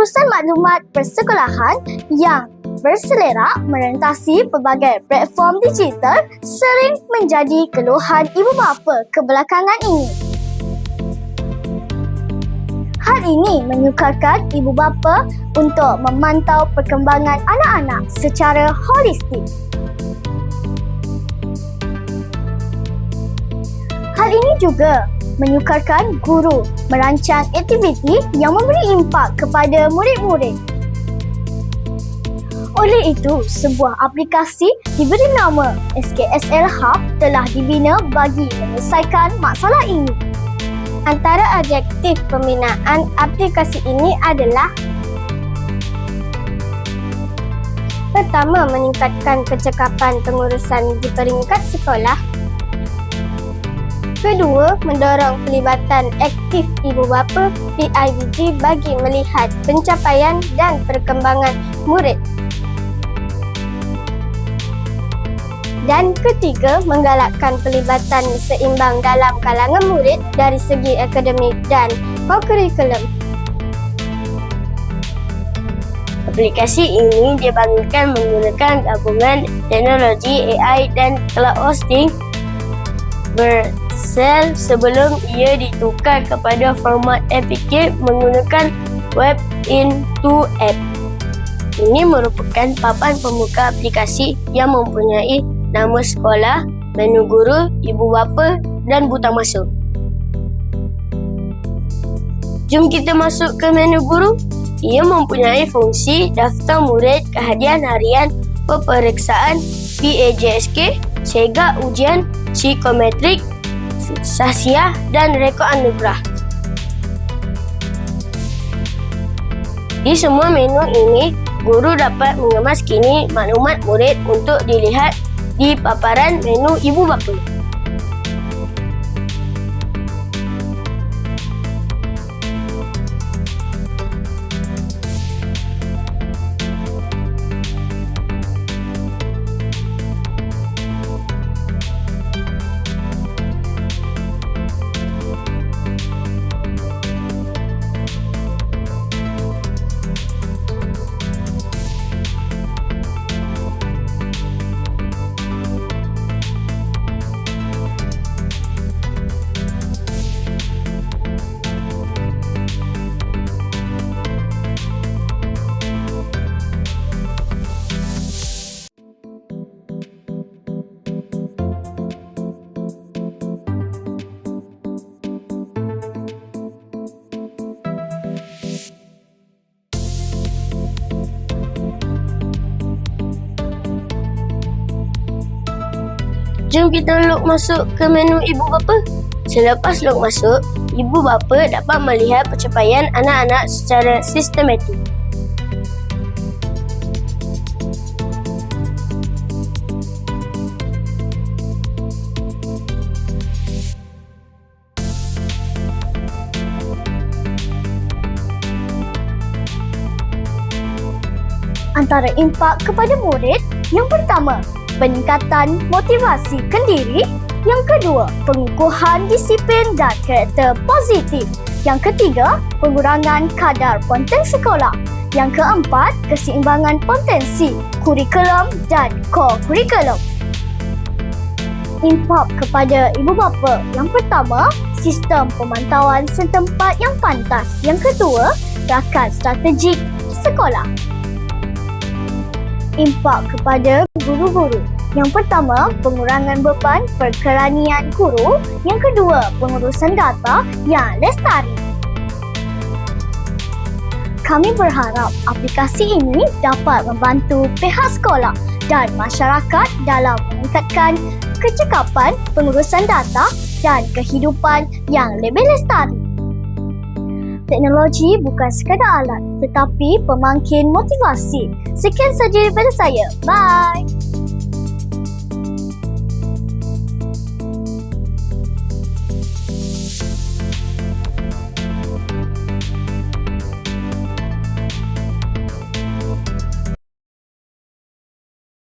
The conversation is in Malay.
pengurusan maklumat persekolahan yang berselerak merentasi pelbagai platform digital sering menjadi keluhan ibu bapa kebelakangan ini. Hal ini menyukarkan ibu bapa untuk memantau perkembangan anak-anak secara holistik. Hal ini juga menyukarkan guru merancang aktiviti yang memberi impak kepada murid-murid. Oleh itu, sebuah aplikasi diberi nama SKSL Hub telah dibina bagi menyelesaikan masalah ini. Antara objektif pembinaan aplikasi ini adalah: pertama, meningkatkan kecekapan pengurusan di peringkat sekolah. Kedua, mendorong pelibatan aktif ibu bapa PIBG bagi melihat pencapaian dan perkembangan murid. Dan ketiga, menggalakkan pelibatan seimbang dalam kalangan murid dari segi akademik dan kokurikulum. Aplikasi ini dibangunkan menggunakan gabungan teknologi AI dan cloud hosting bersel sebelum ia ditukar kepada format APK menggunakan Web into App. Ini merupakan papan pembuka aplikasi yang mempunyai nama sekolah, menu guru, ibu bapa dan butang masuk. Jom kita masuk ke menu guru. Ia mempunyai fungsi daftar murid, kehadiran harian, peperiksaan, PAJSK, segak ujian, psikometrik, sahsiah dan rekod anugerah. Di semua menu ini, guru dapat mengemas kini maklumat murid untuk dilihat di paparan menu ibu bapa. Jom kita log masuk ke menu ibu bapa. Selepas log masuk, ibu bapa dapat melihat pencapaian anak-anak secara sistematik. Antara impak kepada murid, yang pertama, peningkatan motivasi kendiri. Yang kedua, pengukuhan disiplin dan karakter positif. Yang ketiga, pengurangan kadar konten sekolah. Yang keempat, keseimbangan potensi, kurikulum dan co-kurikulum. Impak kepada ibu bapa. Yang pertama, sistem pemantauan setempat yang pantas. Yang kedua, rakan strategik sekolah. Impak kepada guru-guru. Yang pertama, pengurangan beban perkeranian guru. Yang kedua, pengurusan data yang lestari. Kami berharap aplikasi ini dapat membantu pihak sekolah dan masyarakat dalam meningkatkan kecekapan pengurusan data dan kehidupan yang lebih lestari. Teknologi bukan sekadar alat tetapi pemangkin motivasi. Sekian saja daripada saya. Bye!